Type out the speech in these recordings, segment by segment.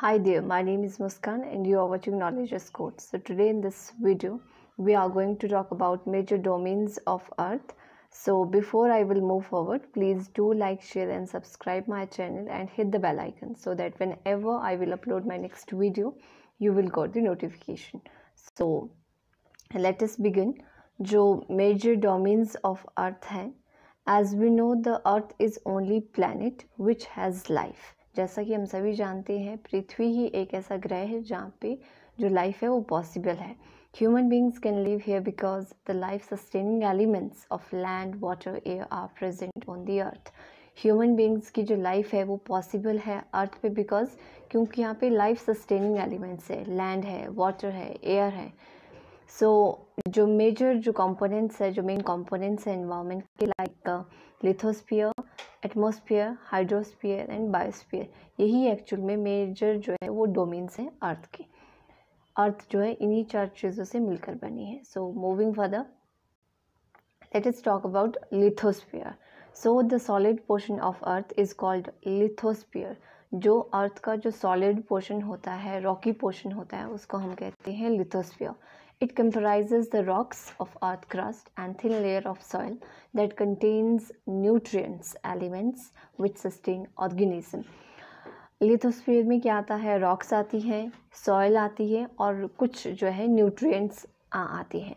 Hi there, my name is Muskan and you are watching Knowledge is Code. So today in this video, we are going to talk about major domains of Earth. So before I will move forward, please do like, share and subscribe my channel and hit the bell icon so that whenever I will upload my next video, you will get the notification. So let us begin. जो major domains of Earth हैं, as we know the Earth is only planet which has life. जैसा कि हम सभी जानते हैं पृथ्वी ही एक ऐसा ग्रह है जहाँ पे जो लाइफ है वो पॉसिबल है. Human beings can live here because the life sustaining elements of land water air are present on the earth. Human beings की जो लाइफ है वो पॉसिबल है अर्थ पे बिकॉज क्योंकि यहाँ पे लाइफ सस्टेनिंग एलिमेंट्स है, लैंड है, वाटर है, एयर है. जो मेजर जो कंपोनेंट्स है, जो मेन कंपोनेंट्स है एनवायरनमेंट के like lithosphere, atmosphere, hydrosphere and biosphere, यही एक्चुअल में मेजर जो है वो डोमेन्स हैं अर्थ के. अर्थ जो है इन्हीं 4 चीज़ों से मिलकर बनी है. सो moving further, late us talk about lithosphere. So the solid portion of earth is called lithosphere. जो अर्थ का जो सॉलिड पोर्शन होता है, रॉकी पोर्शन होता है, उसको हम कहते हैं lithosphere. It comprises the rocks of earth crust and thin layer of soil that contains nutrients, elements which sustain organism. Lithosphere में क्या आता है? रॉक्स आती हैं, सॉइल आती है और कुछ जो है न्यूट्रिएंट्स आती हैं.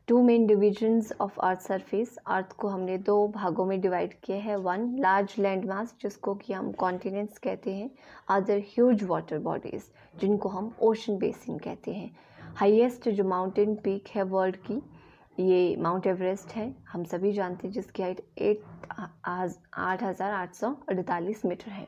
2 main divisions of earth surface. Earth को हमने 2 भागों में डिवाइड किया है. 1 लार्ज लैंड मास जिसको कि हम कॉन्टिनेंट्स कहते हैं. अदर ह्यूज वाटर बॉडीज जिनको हम ओशन बेसिन कहते हैं. हाईएस्ट जो माउंटेन पीक है वर्ल्ड की, ये माउंट एवरेस्ट है, हम सभी जानते हैं, जिसकी हाइट 8,848 मीटर है.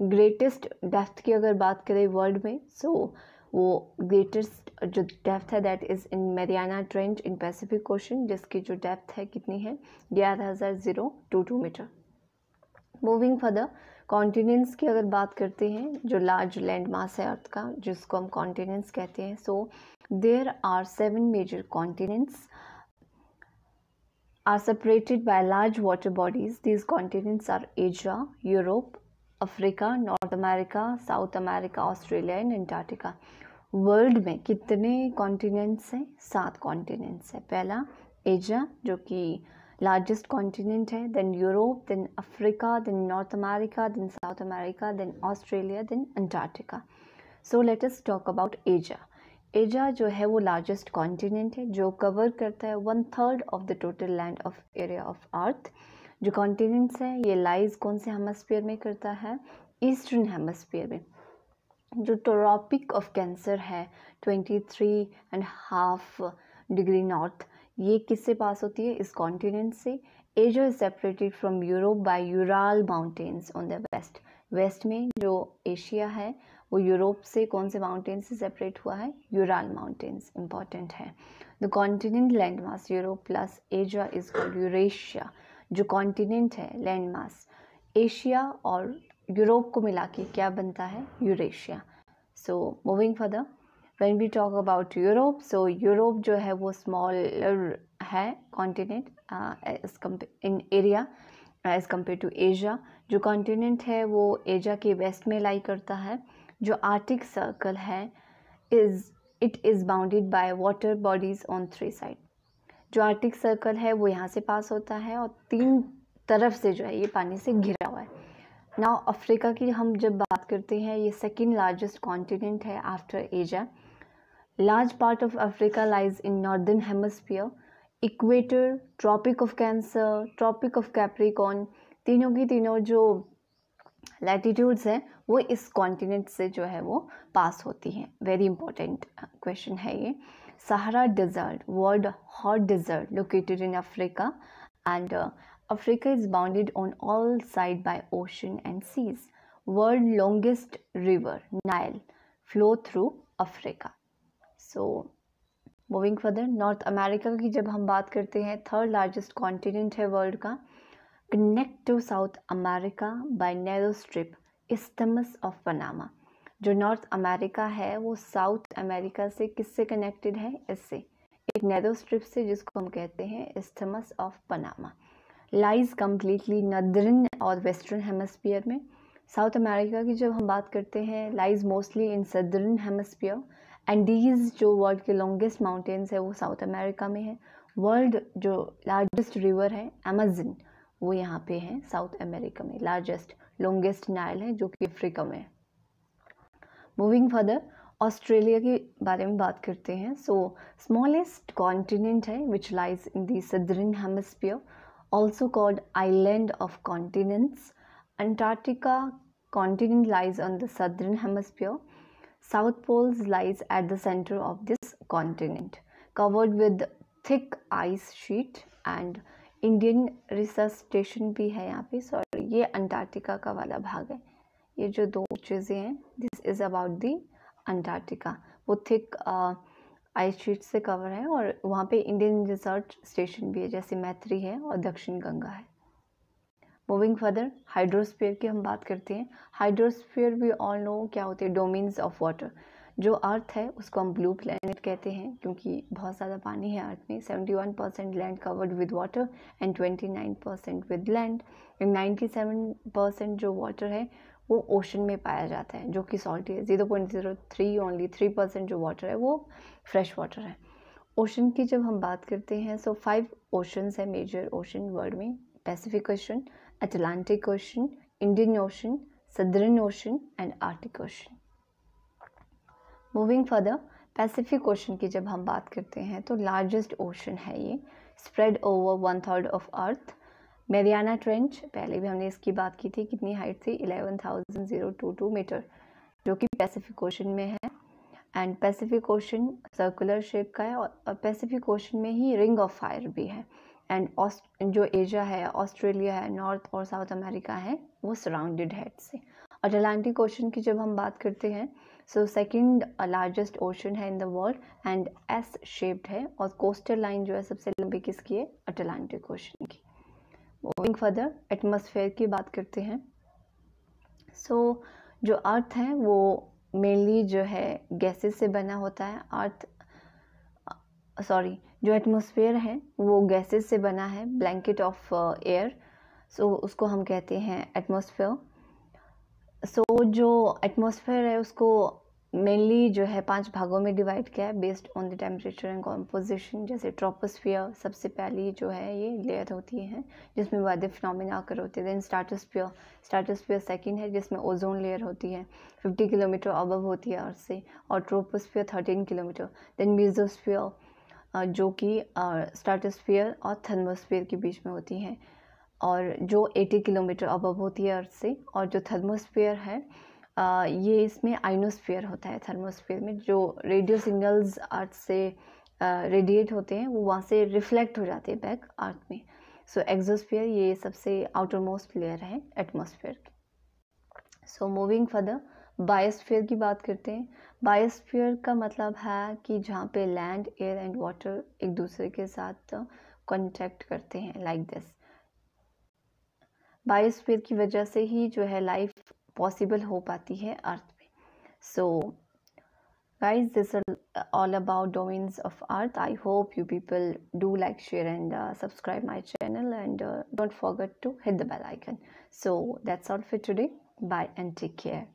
ग्रेटेस्ट डेप्थ की अगर बात करें वर्ल्ड में, सो वो ग्रेटेस्ट जो डेप्थ है that is in Mariana trench in Pacific ocean, जिसकी जो डेप्थ है कितनी है? 11,022 मीटर. मूविंग फर्दर, कॉन्टिनेंट्स की अगर बात करते हैं, जो लार्ज लैंड मास है अर्थ का जिसको हम कॉन्टिनेंट्स कहते हैं. सो there are 7 major continents are separated by large water bodies. These continents are Asia, Europe, Africa, North America, South America, Australia and Antarctica. World में कितने कॉन्टिनेंट्स हैं? 7 कॉन्टिनेंट्स हैं. पहला एशिया जो कि लार्जेस्ट कॉन्टिनेंट है, then Europe, then Africa, then North America, then South America, then Australia, then Antarctica. So let us talk about Asia. Asia जो है वो लार्जेस्ट कॉन्टिनेंट है जो कवर करता है 1/3 of the total land of area of earth. जो continents है ये लाइज कौन से हेमस्फीयर में करता है? ईस्टर्न हेमस्फीयर में. जो ट्रॉपिक ऑफ कैंसर है 23.5 डिग्री नॉर्थ, ये किससे पास होती है? इस कॉन्टिनेंट से. Asia is separated from Europe by Ural mountains on the west. West में जो एशिया है वो यूरोप से कौन से माउंटेन से सेपरेट हुआ है? Ural mountains. इंपॉर्टेंट है. The continent land mass Europe plus Asia is called Eurasia. जो कॉन्टिनेंट है लैंड मास एशिया और यूरोप को मिला के क्या बनता है? Eurasia. So moving further, when we talk about Europe, so Europe जो है वो स्मॉलर है continent in area as compare to Asia. जो कॉन्टिनेंट है वो एशिया के वेस्ट में लाई करता है. जो आर्टिक सर्कल है it is bounded by water bodies on 3 side. जो आर्टिक सर्कल है वो यहाँ से पास होता है और 3 तरफ से जो है ये पानी से घिरा हुआ है. नाउ अफ्रीका की हम जब बात करते हैं, ये सेकेंड लार्जेस्ट कॉन्टिनेंट है after Asia. Large part of Africa lies in northern hemisphere. Equator, Tropic of Cancer, Tropic of Capricorn, तीनों की तीनों जो लैटिट्यूड्स हैं वो इस कॉन्टिनेंट से जो है वो पास होती हैं. वेरी इंपॉर्टेंट क्वेश्चन है ये. Sahara desert, world hot desert located in Africa and Africa is bounded on all sides by ocean and seas. World longest river, Nile, flow through Africa. So, moving further, North America की जब हम बात करते हैं, 3rd largest continent है world का. Connect to South America by narrow strip, Isthmus of Panama. जो north America है वो साउथ अमेरिका से किससे कनेक्टेड है? इससे एक नैरो स्ट्रिप से जिसको हम कहते हैं Isthmus of Panama. Lies completely northern और वेस्टर्न हेमस्फीयर में. साउथ अमेरिका की जब हम बात करते हैं, lies mostly in southern hemisphere. Andes जो वर्ल्ड के लॉन्गेस्ट माउंटेन्स है वो साउथ अमेरिका में है। वर्ल्ड जो लार्जेस्ट रिवर है अमेजन, वो यहाँ पे है साउथ अमेरिका में। लार्जेस्ट लॉन्गेस्ट नाइल है जो कि अफ्रीका में है। मूविंग फर्दर, ऑस्ट्रेलिया के बारे में बात करते हैं। सो स्मॉलेस्ट कॉन्टिनेंट है which lies in the southern hemisphere, also called island of continents. Antarctica continent lies on the southern hemisphere. South poles lies at the center of this continent, covered with thick ice sheet and Indian research station भी है यहाँ पे। Sorry, ये Antarctica का वाला भाग है। ये जो दो चीज़ें हैं, this is about the Antarctica. वो थिक आइस शीट से कवर है और वहाँ पे इंडियन रिसर्च स्टेशन भी है, जैसे मैत्री है और दक्षिण गंगा है। मूविंग फर्दर, हाइड्रोस्फीयर की हम बात करते हैं। हाइड्रोस्फीयर भी ऑल नो क्या होते हैं, डोमेन्स ऑफ वाटर। जो अर्थ है उसको हम ब्लू प्लैनेट कहते हैं क्योंकि बहुत ज़्यादा पानी है अर्थ में। 71% land covered with water and 29% with land. 97% जो वाटर है वो ओशन में पाया जाता है जो कि सॉल्टी है। 0.03 ओनली 3% जो वाटर है वो फ्रेश वाटर है। ओशन की जब हम बात करते हैं, सो 5 ओशंस है मेजर ओशन वर्ल्ड में। Pacific ocean, Atlantic ocean, Indian ocean, southern ocean and Arctic ocean. Moving further, Pacific ocean की जब हम बात करते हैं तो लार्जेस्ट ओशन है ये, spread over 1/3 of earth. Mariana trench, पहले भी हमने इसकी बात की थी, कितनी हाइट थी, 11,022 मीटर, जो कि पैसिफिक ओशन में है। And Pacific ocean circular shape का है और पैसिफिक ओशन में ही रिंग ऑफ फायर भी है। एंड जो एशिया है, ऑस्ट्रेलिया है, नॉर्थ और साउथ अमेरिका है, वो सराउंडेड है इससे। अटलांटिक ओशन की जब हम बात करते हैं, सो सेकंड लार्जेस्ट ओशन है in the world and S shaped है और कोस्टल लाइन जो है सबसे लंबी किसकी है, अटलांटिक ओशन की। मूविंग फर्दर, एटमॉस्फेयर की बात करते हैं। सो जो अर्थ है वो मेनली जो है गैसेस से बना होता है। जो एटमॉस्फेयर है वो गैसेस से बना है, ब्लैंकेट ऑफ एयर, सो उसको हम कहते हैं एटमॉस्फेयर। सो जो एटमॉस्फेयर है उसको मेनली जो है 5 भागों में डिवाइड किया है based on the temperature and composition. जैसे ट्रोपोस्फियर सबसे पहली जो है ये लेयर होती है जिसमें वादे फिनोमेना आकर होते हैं। देन स्ट्रेटोस्फियर सेकंड है जिसमें ओजोन लेयर होती है, 50 किलोमीटर अबव होती है अर्थ से, और ट्रोपोस्फियर 13 किलोमीटर। देन मेसोस्फियर जो कि स्ट्रेटोस्फियर और थर्मोस्फियर के बीच में होती हैं और जो 80 किलोमीटर अबव होती है अर्थ से। और जो थर्मोस्फियर है ये इसमें आइनोस्फियर होता है। थर्मोस्फियर में जो रेडियो सिग्नल्स अर्थ से रेडिएट होते हैं वो वहाँ से रिफ्लेक्ट हो जाते हैं बैक अर्थ में। सो एक्सोस्फियर ये सबसे आउटर मोस्ट लेयर है एटमॉस्फेयर की। सो मूविंग फर्दर, बायोस्फीयर की बात करते हैं। बायोस्फीयर का मतलब है कि जहाँ पे लैंड, एयर एंड वाटर एक दूसरे के साथ कांटेक्ट करते हैं, लाइक दिस। बायोस्फीयर की वजह से ही जो है लाइफ पॉसिबल हो पाती है अर्थ पे। सो guys, this is all about domains of earth. I hope you people do like, share and subscribe my channel, and don't forget to hit the bell icon. So that's all for today. Bye and take care.